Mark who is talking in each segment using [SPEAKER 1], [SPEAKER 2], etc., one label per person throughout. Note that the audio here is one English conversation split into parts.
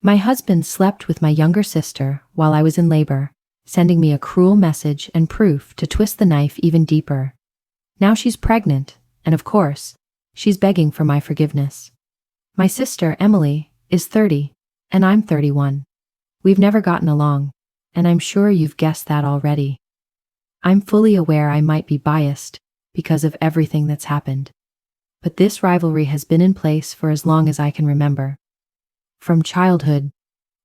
[SPEAKER 1] My husband slept with my younger sister while I was in labor, sending me a cruel message and proof to twist the knife even deeper. Now she's pregnant, and of course, she's begging for my forgiveness. My sister, Emily, is 30, and I'm 31. We've never gotten along, and I'm sure you've guessed that already. I'm fully aware I might be biased because of everything that's happened. But this rivalry has been in place for as long as I can remember. From childhood,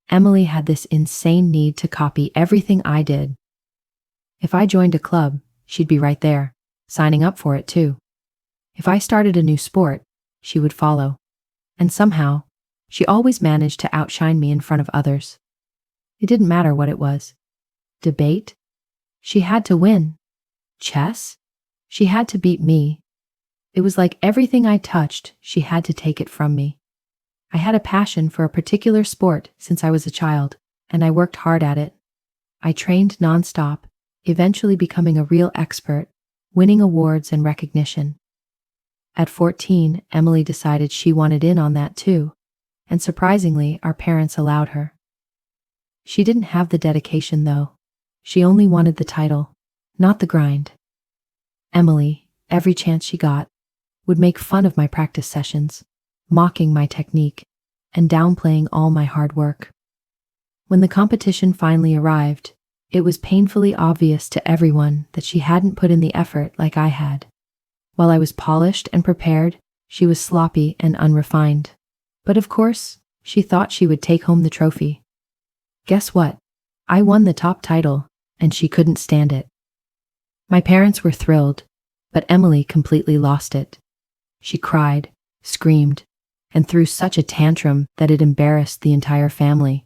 [SPEAKER 1] Emily had this insane need to copy everything I did. If I joined a club, she'd be right there, signing up for it too. If I started a new sport, she would follow. And somehow, she always managed to outshine me in front of others. It didn't matter what it was. Debate? She had to win. Chess? She had to beat me. It was like everything I touched, she had to take it from me. I had a passion for a particular sport since I was a child, and I worked hard at it. I trained nonstop, eventually becoming a real expert, winning awards and recognition. At 14, Emily decided she wanted in on that too, and surprisingly, our parents allowed her. She didn't have the dedication though. She only wanted the title, not the grind. Emily, every chance she got, would make fun of my practice sessions, mocking my technique, and downplaying all my hard work. When the competition finally arrived, it was painfully obvious to everyone that she hadn't put in the effort like I had. While I was polished and prepared, she was sloppy and unrefined. But of course, she thought she would take home the trophy. Guess what? I won the top title, and she couldn't stand it. My parents were thrilled, but Emily completely lost it. She cried, screamed, and threw such a tantrum that it embarrassed the entire family.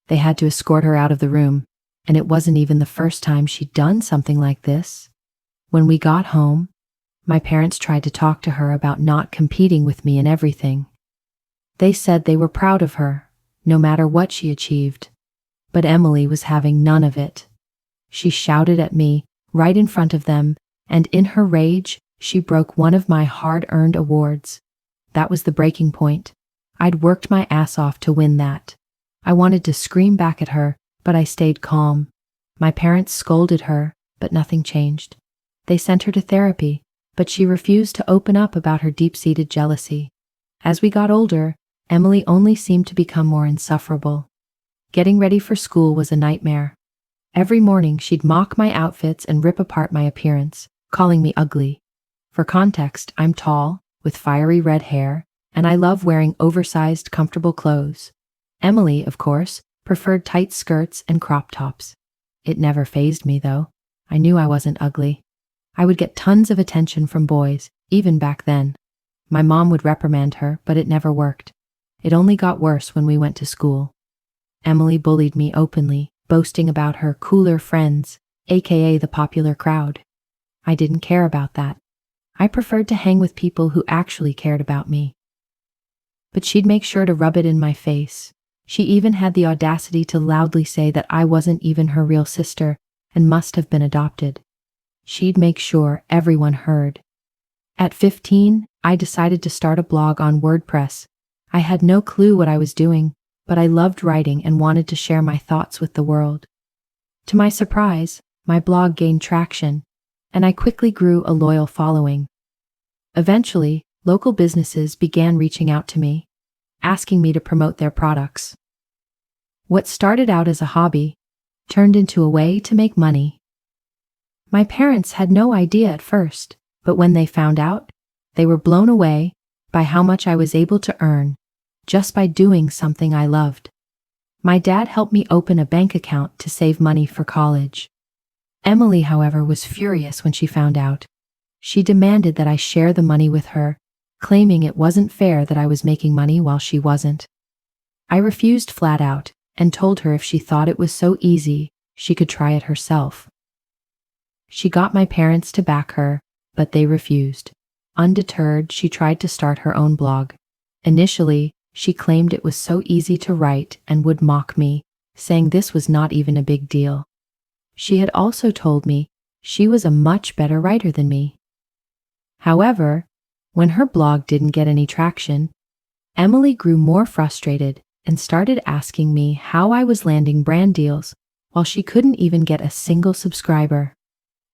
[SPEAKER 1] They had to escort her out of the room, and it wasn't even the first time she'd done something like this. When we got home, my parents tried to talk to her about not competing with me in everything. They said they were proud of her, no matter what she achieved. But Emily was having none of it. She shouted at me right in front of them, and in her rage, she broke one of my hard-earned awards. That was the breaking point. I'd worked my ass off to win that. I wanted to scream back at her, but I stayed calm. My parents scolded her, but nothing changed. They sent her to therapy, but she refused to open up about her deep-seated jealousy. As we got older, Emily only seemed to become more insufferable. Getting ready for school was a nightmare. Every morning she'd mock my outfits and rip apart my appearance, calling me ugly. For context, I'm tall, with fiery red hair, and I love wearing oversized, comfortable clothes. Emily, of course, preferred tight skirts and crop tops. It never fazed me, though. I knew I wasn't ugly. I would get tons of attention from boys, even back then. My mom would reprimand her, but it never worked. It only got worse when we went to school. Emily bullied me openly, boasting about her cooler friends, aka the popular crowd. I didn't care about that. I preferred to hang with people who actually cared about me. But she'd make sure to rub it in my face. She even had the audacity to loudly say that I wasn't even her real sister and must have been adopted. She'd make sure everyone heard. At 15, I decided to start a blog on WordPress. I had no clue what I was doing, but I loved writing and wanted to share my thoughts with the world. To my surprise, my blog gained traction, and I quickly grew a loyal following. Eventually, local businesses began reaching out to me, asking me to promote their products. What started out as a hobby turned into a way to make money. My parents had no idea at first, but when they found out, they were blown away by how much I was able to earn just by doing something I loved. My dad helped me open a bank account to save money for college. Emily, however, was furious when she found out. She demanded that I share the money with her, claiming it wasn't fair that I was making money while she wasn't. I refused flat out and told her if she thought it was so easy, she could try it herself. She got my parents to back her, but they refused. Undeterred, she tried to start her own blog. Initially, she claimed it was so easy to write and would mock me, saying this was not even a big deal. She had also told me she was a much better writer than me. However, when her blog didn't get any traction, Emily grew more frustrated, and started asking me how I was landing brand deals while she couldn't even get a single subscriber.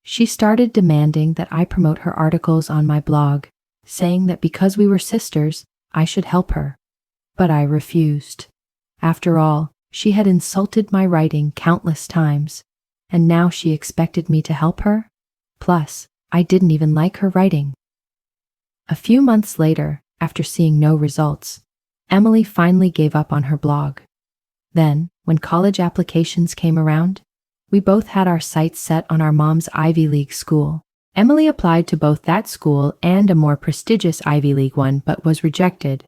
[SPEAKER 1] She started demanding that I promote her articles on my blog, saying that because we were sisters, I should help her. But I refused. After all, she had insulted my writing countless times, and now she expected me to help her? Plus, I didn't even like her writing. A few months later, after seeing no results, Emily finally gave up on her blog. Then, when college applications came around, we both had our sights set on our mom's Ivy League school. Emily applied to both that school and a more prestigious Ivy League one, but was rejected.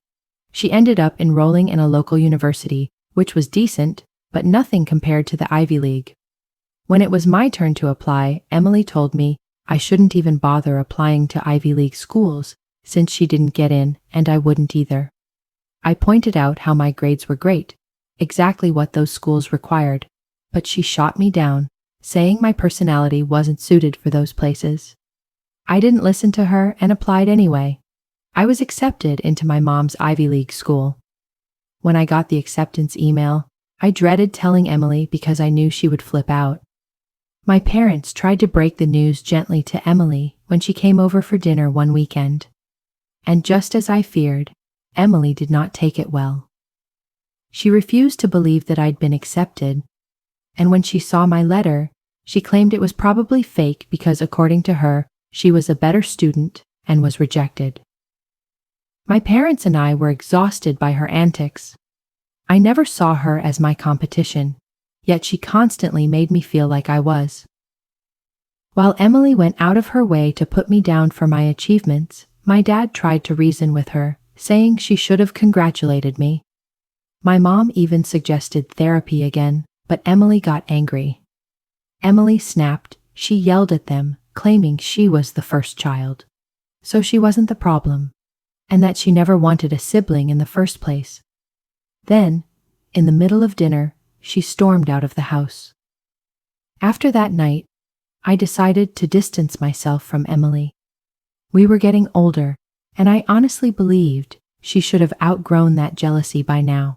[SPEAKER 1] She ended up enrolling in a local university, which was decent, but nothing compared to the Ivy League. When it was my turn to apply, Emily told me I shouldn't even bother applying to Ivy League schools since she didn't get in, and I wouldn't either. I pointed out how my grades were great, exactly what those schools required, but she shot me down, saying my personality wasn't suited for those places. I didn't listen to her and applied anyway. I was accepted into my mom's Ivy League school. When I got the acceptance email, I dreaded telling Emily because I knew she would flip out. My parents tried to break the news gently to Emily when she came over for dinner one weekend. And just as I feared, Emily did not take it well. She refused to believe that I'd been accepted, and when she saw my letter, she claimed it was probably fake because, according to her, she was a better student and was rejected. My parents and I were exhausted by her antics. I never saw her as my competition, yet she constantly made me feel like I was. While Emily went out of her way to put me down for my achievements, my dad tried to reason with her, saying she should have congratulated me. My mom even suggested therapy again, but Emily got angry. Emily snapped. She yelled at them, claiming she was the first child, so she wasn't the problem, and that she never wanted a sibling in the first place. Then, in the middle of dinner, she stormed out of the house. After that night, I decided to distance myself from Emily. We were getting older, and I honestly believed she should have outgrown that jealousy by now.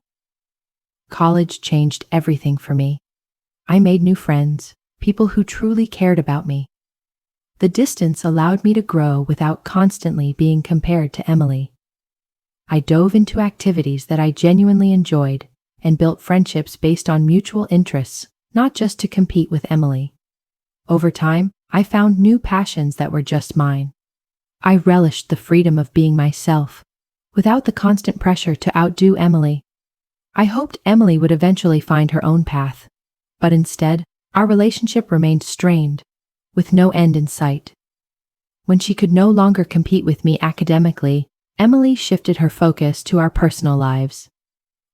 [SPEAKER 1] College changed everything for me. I made new friends, people who truly cared about me. The distance allowed me to grow without constantly being compared to Emily. I dove into activities that I genuinely enjoyed and built friendships based on mutual interests, not just to compete with Emily. Over time, I found new passions that were just mine. I relished the freedom of being myself, without the constant pressure to outdo Emily. I hoped Emily would eventually find her own path, but instead, our relationship remained strained, with no end in sight. When she could no longer compete with me academically, Emily shifted her focus to our personal lives.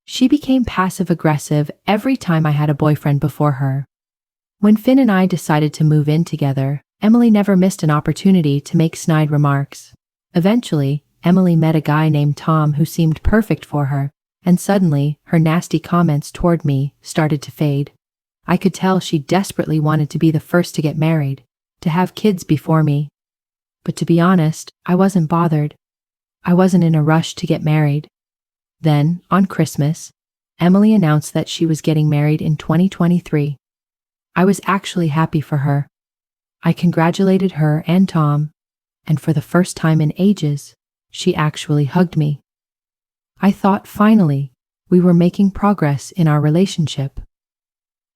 [SPEAKER 1] She became passive-aggressive every time I had a boyfriend before her. When Finn and I decided to move in together, Emily never missed an opportunity to make snide remarks. Eventually, Emily met a guy named Tom who seemed perfect for her, and suddenly, her nasty comments toward me started to fade. I could tell she desperately wanted to be the first to get married, to have kids before me. But to be honest, I wasn't bothered. I wasn't in a rush to get married. Then, on Christmas, Emily announced that she was getting married in 2023. I was actually happy for her. I congratulated her and Tom, and for the first time in ages, she actually hugged me. I thought finally we were making progress in our relationship.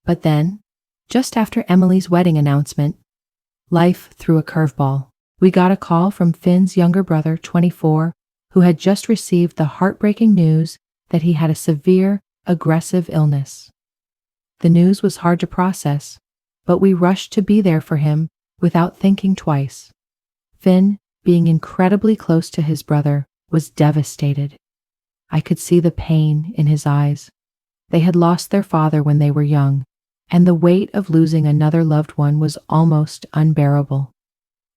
[SPEAKER 1] But then, just after Emily's wedding announcement, life threw a curveball. We got a call from Finn's younger brother, 24, who had just received the heartbreaking news that he had a severe, aggressive illness. The news was hard to process, but we rushed to be there for him without thinking twice. Finn, being incredibly close to his brother, was devastated. I could see the pain in his eyes. They had lost their father when they were young, and the weight of losing another loved one was almost unbearable.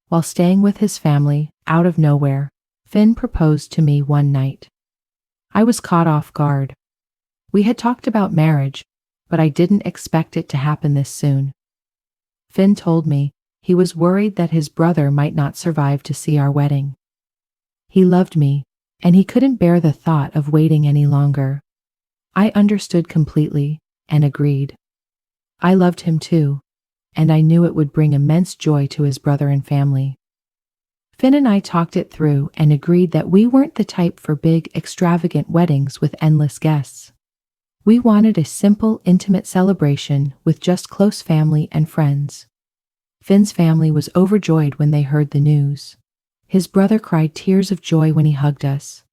[SPEAKER 1] While staying with his family, out of nowhere, Finn proposed to me one night. I was caught off guard. We had talked about marriage, but I didn't expect it to happen this soon. Finn told me he was worried that his brother might not survive to see our wedding. He loved me, and he couldn't bear the thought of waiting any longer. I understood completely and agreed. I loved him too, and I knew it would bring immense joy to his brother and family. Finn and I talked it through and agreed that we weren't the type for big, extravagant weddings with endless guests. We wanted a simple, intimate celebration with just close family and friends. Finn's family was overjoyed when they heard the news. His brother cried tears of joy when he hugged us.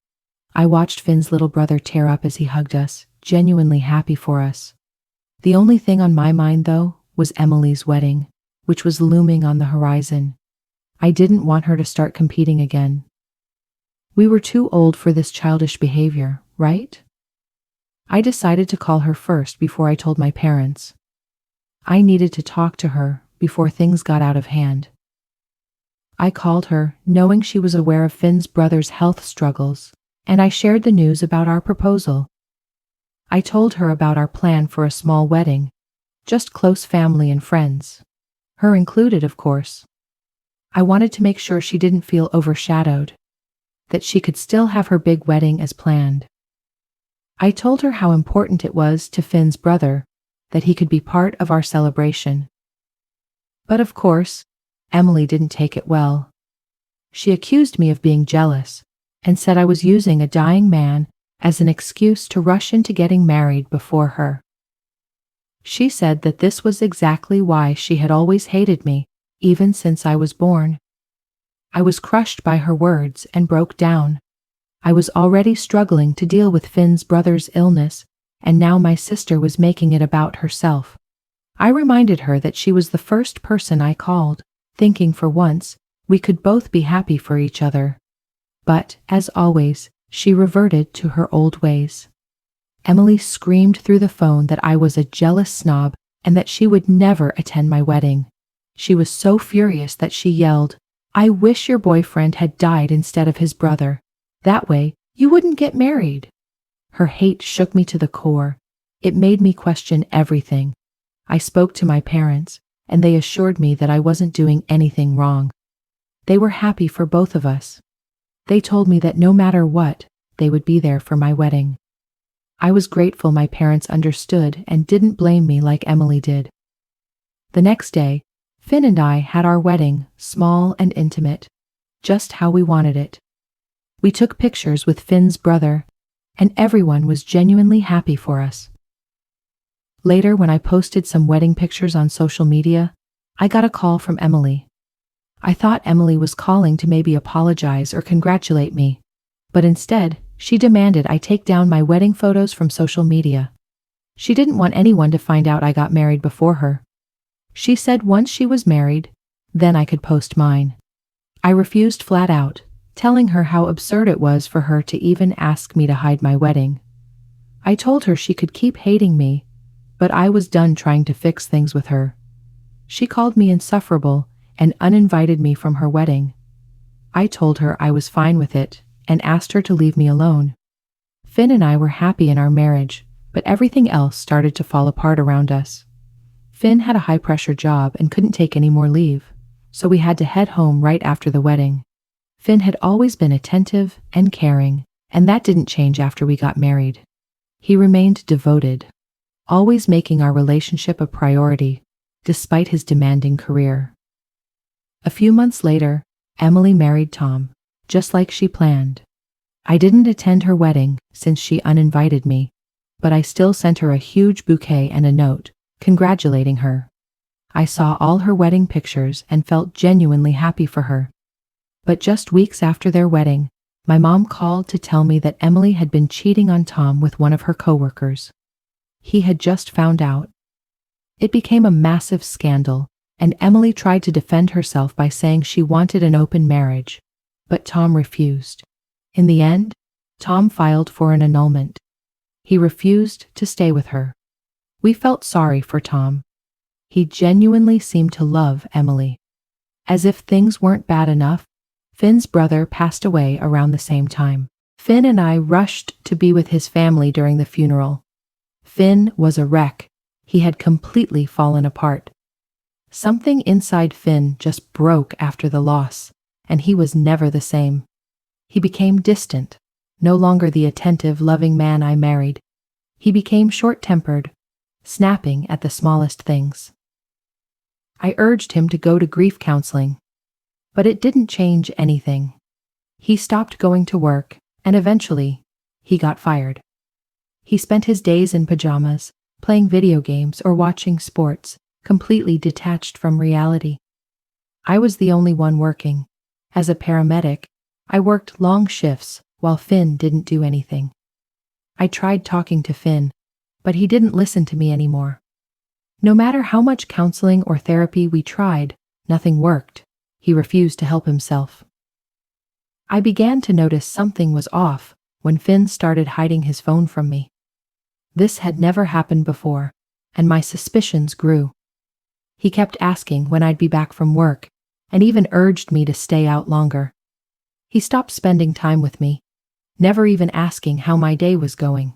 [SPEAKER 1] I watched Finn's little brother tear up as he hugged us, genuinely happy for us. The only thing on my mind, though, was Emily's wedding, which was looming on the horizon. I didn't want her to start competing again. We were too old for this childish behavior, right? I decided to call her first before I told my parents. I needed to talk to her before things got out of hand. I called her, knowing she was aware of Finn's brother's health struggles, and I shared the news about our proposal. I told her about our plan for a small wedding, just close family and friends. Her included, of course. I wanted to make sure she didn't feel overshadowed, that she could still have her big wedding as planned. I told her how important it was to Finn's brother that he could be part of our celebration. But of course, Emily didn't take it well. She accused me of being jealous and said I was using a dying man as an excuse to rush into getting married before her. She said that this was exactly why she had always hated me, even since I was born. I was crushed by her words and broke down. I was already struggling to deal with Finn's brother's illness, and now my sister was making it about herself. I reminded her that she was the first person I called, thinking for once we could both be happy for each other. But, as always, she reverted to her old ways. Emily screamed through the phone that I was a jealous snob and that she would never attend my wedding. She was so furious that she yelled, "I wish your boyfriend had died instead of his brother. That way, you wouldn't get married." Her hate shook me to the core. It made me question everything. I spoke to my parents, and they assured me that I wasn't doing anything wrong. They were happy for both of us. They told me that no matter what, they would be there for my wedding. I was grateful my parents understood and didn't blame me like Emily did. The next day, Finn and I had our wedding, small and intimate, just how we wanted it. We took pictures with Finn's brother, and everyone was genuinely happy for us. Later, when I posted some wedding pictures on social media, I got a call from Emily. I thought Emily was calling to maybe apologize or congratulate me, but instead, she demanded I take down my wedding photos from social media. She didn't want anyone to find out I got married before her. She said once she was married, then I could post mine. I refused flat out, telling her how absurd it was for her to even ask me to hide my wedding. I told her she could keep hating me, but I was done trying to fix things with her. She called me insufferable and uninvited me from her wedding. I told her I was fine with it and asked her to leave me alone. Finn and I were happy in our marriage, but everything else started to fall apart around us. Finn had a high-pressure job and couldn't take any more leave, so we had to head home right after the wedding. Finn had always been attentive and caring, and that didn't change after we got married. He remained devoted, always making our relationship a priority, despite his demanding career. A few months later, Emily married Tom, just like she planned. I didn't attend her wedding since she uninvited me, but I still sent her a huge bouquet and a note, congratulating her. I saw all her wedding pictures and felt genuinely happy for her. But just weeks after their wedding, my mom called to tell me that Emily had been cheating on Tom with one of her coworkers. He had just found out. It became a massive scandal, and Emily tried to defend herself by saying she wanted an open marriage, but Tom refused. In the end, Tom filed for an annulment. He refused to stay with her. We felt sorry for Tom. He genuinely seemed to love Emily. As if things weren't bad enough, Finn's brother passed away around the same time. Finn and I rushed to be with his family during the funeral. Finn was a wreck. He had completely fallen apart. Something inside Finn just broke after the loss, and he was never the same. He became distant, no longer the attentive, loving man I married. He became short-tempered, snapping at the smallest things. I urged him to go to grief counseling, but it didn't change anything. He stopped going to work, and eventually, he got fired. He spent his days in pajamas, playing video games or watching sports, completely detached from reality. I was the only one working. As a paramedic, I worked long shifts while Finn didn't do anything. I tried talking to Finn, but he didn't listen to me anymore. No matter how much counseling or therapy we tried, nothing worked. He refused to help himself. I began to notice something was off when Finn started hiding his phone from me. This had never happened before, and my suspicions grew. He kept asking when I'd be back from work, and even urged me to stay out longer. He stopped spending time with me, never even asking how my day was going.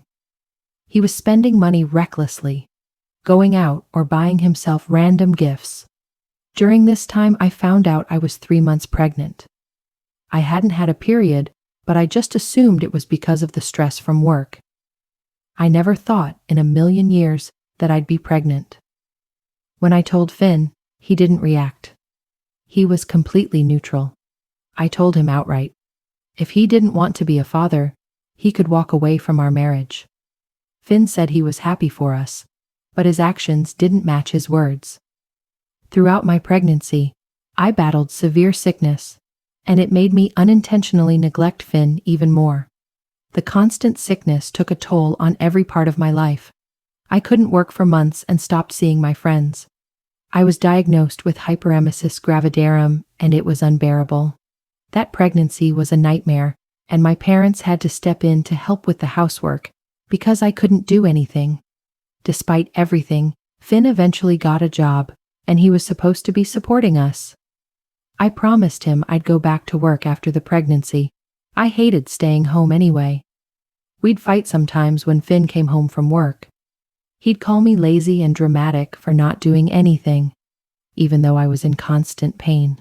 [SPEAKER 1] He was spending money recklessly, going out or buying himself random gifts. During this time, I found out I was 3 months pregnant. I hadn't had a period, but I just assumed it was because of the stress from work. I never thought in a million years that I'd be pregnant. When I told Finn, he didn't react. He was completely neutral. I told him outright, if he didn't want to be a father, he could walk away from our marriage. Finn said he was happy for us, but his actions didn't match his words. Throughout my pregnancy, I battled severe sickness, and it made me unintentionally neglect Finn even more. The constant sickness took a toll on every part of my life. I couldn't work for months and stopped seeing my friends. I was diagnosed with hyperemesis gravidarum, and it was unbearable. That pregnancy was a nightmare, and my parents had to step in to help with the housework because I couldn't do anything. Despite everything, Finn eventually got a job, and he was supposed to be supporting us. I promised him I'd go back to work after the pregnancy. I hated staying home anyway. We'd fight sometimes when Finn came home from work. He'd call me lazy and dramatic for not doing anything, even though I was in constant pain.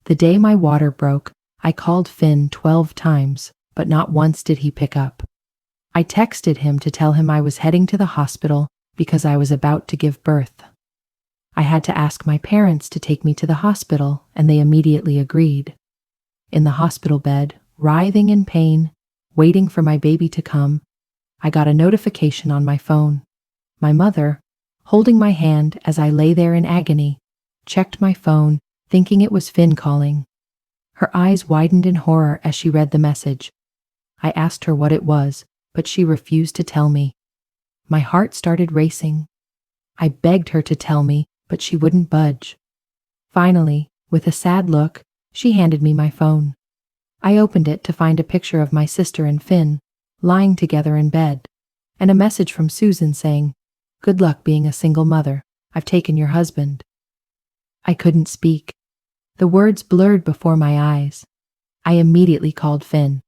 [SPEAKER 1] The day my water broke, I called Finn 12 times, but not once did he pick up. I texted him to tell him I was heading to the hospital because I was about to give birth. I had to ask my parents to take me to the hospital, and they immediately agreed. In the hospital bed, writhing in pain, waiting for my baby to come, I got a notification on my phone. My mother, holding my hand as I lay there in agony, checked my phone, thinking it was Finn calling. Her eyes widened in horror as she read the message. I asked her what it was, but she refused to tell me. My heart started racing. I begged her to tell me, but she wouldn't budge. Finally, with a sad look, she handed me my phone. I opened it to find a picture of my sister and Finn, lying together in bed, and a message from Susan saying, "Good luck being a single mother. I've taken your husband." I couldn't speak. The words blurred before my eyes. I immediately called Finn.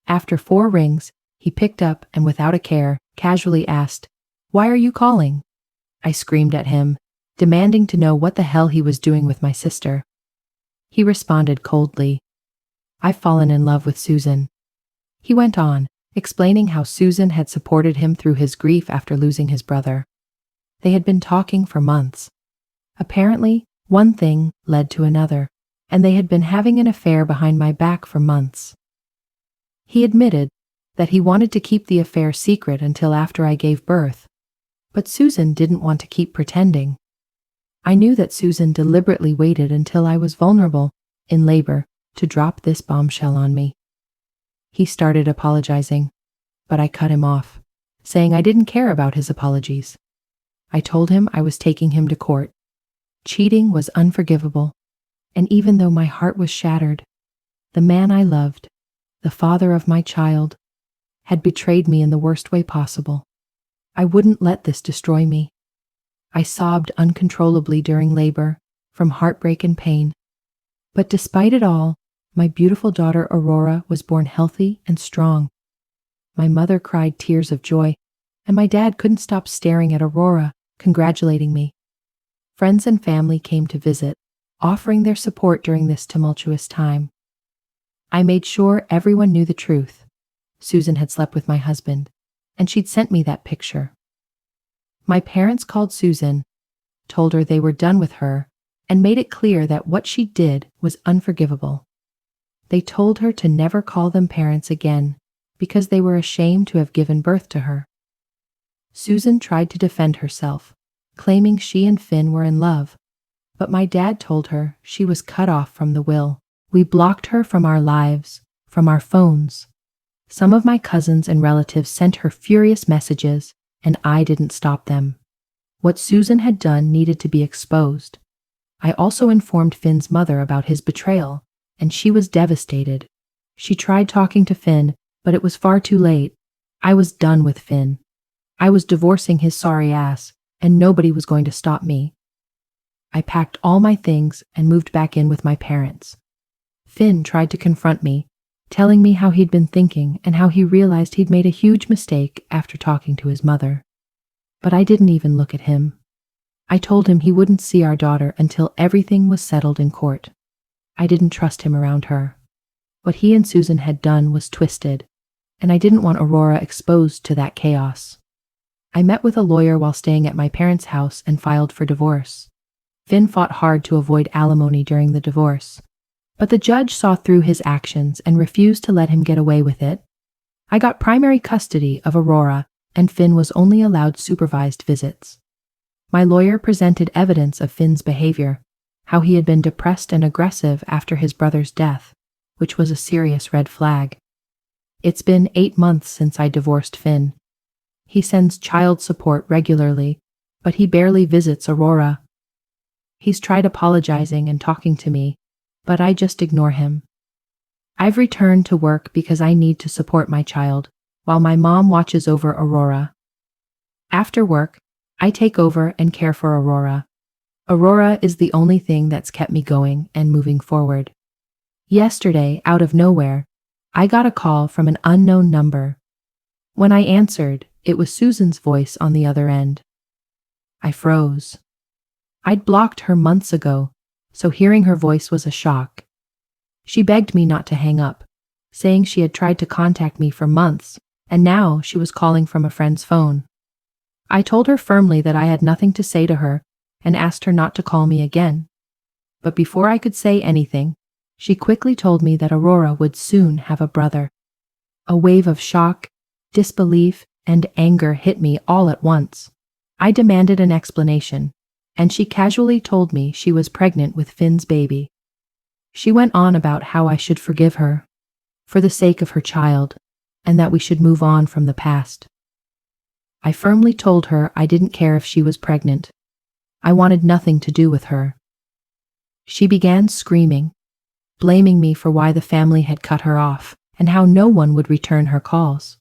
[SPEAKER 1] After 4 rings, he picked up and without a care, casually asked, "Why are you calling?" I screamed at him, demanding to know what the hell he was doing with my sister. He responded coldly, "I've fallen in love with Susan." He went on, explaining how Susan had supported him through his grief after losing his brother. They had been talking for months. Apparently, one thing led to another, and they had been having an affair behind my back for months. He admitted that he wanted to keep the affair secret until after I gave birth, but Susan didn't want to keep pretending. I knew that Susan deliberately waited until I was vulnerable, in labor, to drop this bombshell on me. He started apologizing, but I cut him off, saying I didn't care about his apologies. I told him I was taking him to court. Cheating was unforgivable, and even though my heart was shattered, the man I loved, the father of my child, had betrayed me in the worst way possible. I wouldn't let this destroy me. I sobbed uncontrollably during labor, from heartbreak and pain. But despite it all, my beautiful daughter Aurora was born healthy and strong. My mother cried tears of joy, and my dad couldn't stop staring at Aurora, congratulating me. Friends and family came to visit, offering their support during this tumultuous time. I made sure everyone knew the truth. Susan had slept with my husband, and she'd sent me that picture. My parents called Susan, told her they were done with her, and made it clear that what she did was unforgivable. They told her to never call them parents again because they were ashamed to have given birth to her. Susan tried to defend herself, claiming she and Finn were in love, but my dad told her she was cut off from the will. We blocked her from our lives, from our phones. Some of my cousins and relatives sent her furious messages, and I didn't stop them. What Susan had done needed to be exposed. I also informed Finn's mother about his betrayal, and she was devastated. She tried talking to Finn, but it was far too late. I was done with Finn. I was divorcing his sorry ass, and nobody was going to stop me. I packed all my things and moved back in with my parents. Finn tried to confront me, telling me how he'd been thinking and how he realized he'd made a huge mistake after talking to his mother. But I didn't even look at him. I told him he wouldn't see our daughter until everything was settled in court. I didn't trust him around her. What he and Susan had done was twisted, and I didn't want Aurora exposed to that chaos. I met with a lawyer while staying at my parents' house and filed for divorce. Finn fought hard to avoid alimony during the divorce, but the judge saw through his actions and refused to let him get away with it. I got primary custody of Aurora, and Finn was only allowed supervised visits. My lawyer presented evidence of Finn's behavior, how he had been depressed and aggressive after his brother's death, which was a serious red flag. It's been 8 months since I divorced Finn. He sends child support regularly, but he barely visits Aurora. He's tried apologizing and talking to me, but I just ignore him. I've returned to work because I need to support my child, while my mom watches over Aurora. After work, I take over and care for Aurora. Aurora is the only thing that's kept me going and moving forward. Yesterday, out of nowhere, I got a call from an unknown number. When I answered, it was Susan's voice on the other end. I froze. I'd blocked her months ago, so hearing her voice was a shock. She begged me not to hang up, saying she had tried to contact me for months, and now she was calling from a friend's phone. I told her firmly that I had nothing to say to her and asked her not to call me again. But before I could say anything, she quickly told me that Aurora would soon have a brother. A wave of shock, disbelief, and anger hit me all at once. I demanded an explanation, and she casually told me she was pregnant with Finn's baby. She went on about how I should forgive her, for the sake of her child, and that we should move on from the past. I firmly told her I didn't care if she was pregnant. I wanted nothing to do with her. She began screaming, blaming me for why the family had cut her off and how no one would return her calls.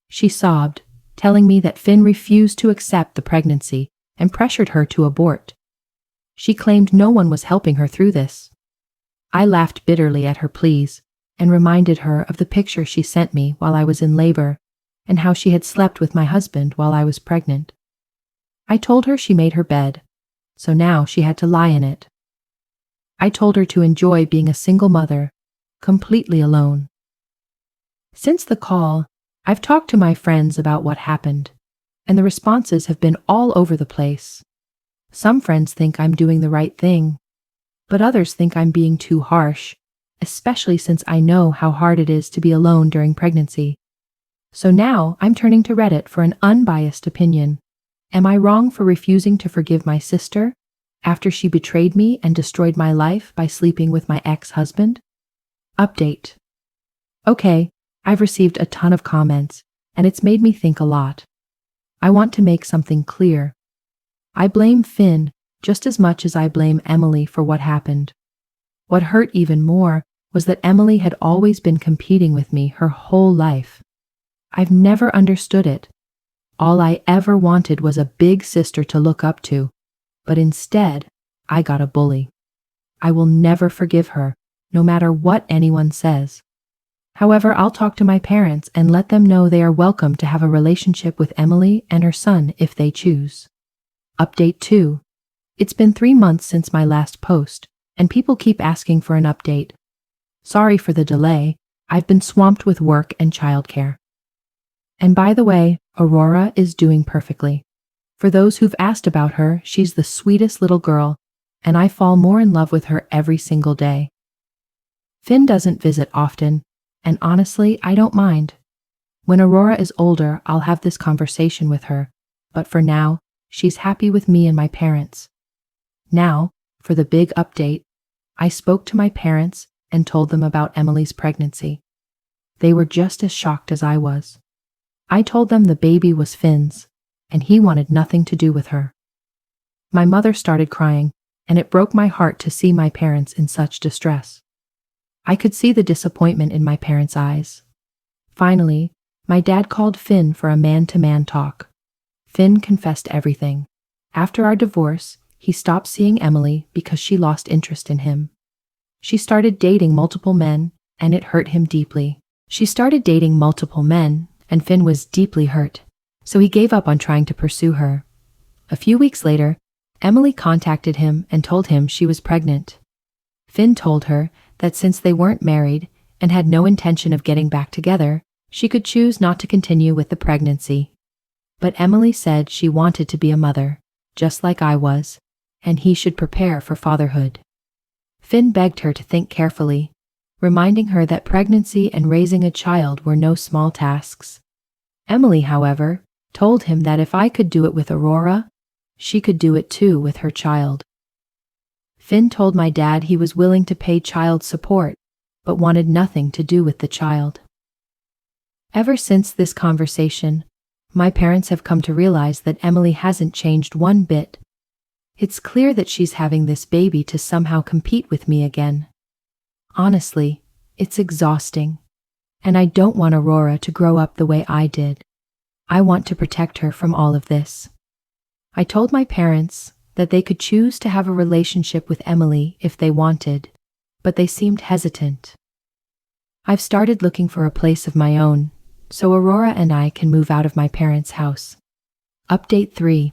[SPEAKER 1] She sobbed, telling me that Finn refused to accept the pregnancy and pressured her to abort. She claimed no one was helping her through this. I laughed bitterly at her pleas and reminded her of the picture she sent me while I was in labor and how she had slept with my husband while I was pregnant. I told her she made her bed, so now she had to lie in it. I told her to enjoy being a single mother, completely alone. Since the call, I've talked to my friends about what happened, and the responses have been all over the place. Some friends think I'm doing the right thing, but others think I'm being too harsh, especially since I know how hard it is to be alone during pregnancy. So now I'm turning to Reddit for an unbiased opinion. Am I wrong for refusing to forgive my sister after she betrayed me and destroyed my life by sleeping with my ex-husband? Update. Okay, I've received a ton of comments, and it's made me think a lot. I want to make something clear. I blame Finn just as much as I blame Emily for what happened. What hurt even more was that Emily had always been competing with me her whole life. I've never understood it. All I ever wanted was a big sister to look up to, but instead, I got a bully. I will never forgive her, no matter what anyone says. However, I'll talk to my parents and let them know they are welcome to have a relationship with Emily and her son if they choose. Update 2. It's been 3 months since my last post, and people keep asking for an update. Sorry for the delay. I've been swamped with work and childcare. And by the way, Aurora is doing perfectly. For those who've asked about her, she's the sweetest little girl, and I fall more in love with her every single day. Finn doesn't visit often, and honestly, I don't mind. When Aurora is older, I'll have this conversation with her, but for now, she's happy with me and my parents. Now, for the big update, I spoke to my parents and told them about Emily's pregnancy. They were just as shocked as I was. I told them the baby was Finn's, and he wanted nothing to do with her. My mother started crying, and it broke my heart to see my parents in such distress. I could see the disappointment in my parents' eyes. Finally, my dad called Finn for a man-to-man talk. Finn confessed everything. After our divorce, he stopped seeing Emily because she lost interest in him. She started dating multiple men, and it hurt him deeply. And Finn was deeply hurt, so he gave up on trying to pursue her. A few weeks later, Emily contacted him and told him she was pregnant. Finn told her that since they weren't married and had no intention of getting back together, she could choose not to continue with the pregnancy. But Emily said she wanted to be a mother, just like I was, and he should prepare for fatherhood. Finn begged her to think carefully, reminding her that pregnancy and raising a child were no small tasks. Emily, however, told him that if I could do it with Aurora, she could do it too with her child. Finn told my dad he was willing to pay child support, but wanted nothing to do with the child. Ever since this conversation, my parents have come to realize that Emily hasn't changed one bit. It's clear that she's having this baby to somehow compete with me again. Honestly, it's exhausting, and I don't want Aurora to grow up the way I did. I want to protect her from all of this. I told my parents that they could choose to have a relationship with Emily if they wanted, but they seemed hesitant. I've started looking for a place of my own, so Aurora and I can move out of my parents' house. Update 3.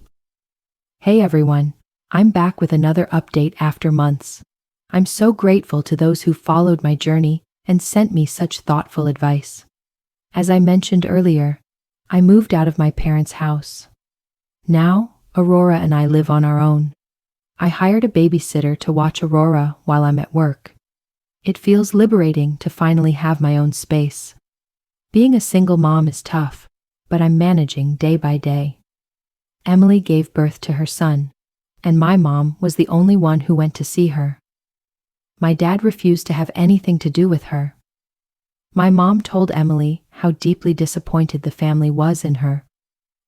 [SPEAKER 1] Hey everyone, I'm back with another update after months. I'm so grateful to those who followed my journey and sent me such thoughtful advice. As I mentioned earlier, I moved out of my parents' house. Now, Aurora and I live on our own. I hired a babysitter to watch Aurora while I'm at work. It feels liberating to finally have my own space. Being a single mom is tough, but I'm managing day by day. Emily gave birth to her son, and my mom was the only one who went to see her. My dad refused to have anything to do with her. My mom told Emily how deeply disappointed the family was in her,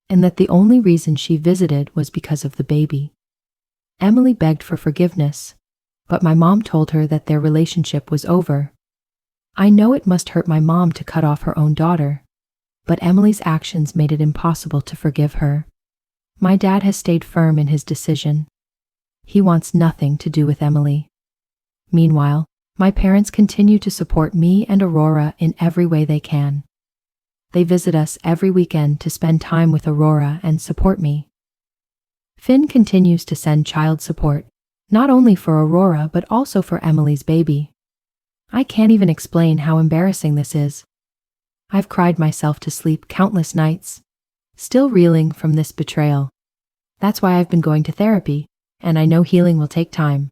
[SPEAKER 1] and that the only reason she visited was because of the baby. Emily begged for forgiveness, but my mom told her that their relationship was over. I know it must hurt my mom to cut off her own daughter, but Emily's actions made it impossible to forgive her. My dad has stayed firm in his decision. He wants nothing to do with Emily. Meanwhile, my parents continue to support me and Aurora in every way they can. They visit us every weekend to spend time with Aurora and support me. Finn continues to send child support, not only for Aurora but also for Emily's baby. I can't even explain how embarrassing this is. I've cried myself to sleep countless nights, still reeling from this betrayal. That's why I've been going to therapy, and I know healing will take time.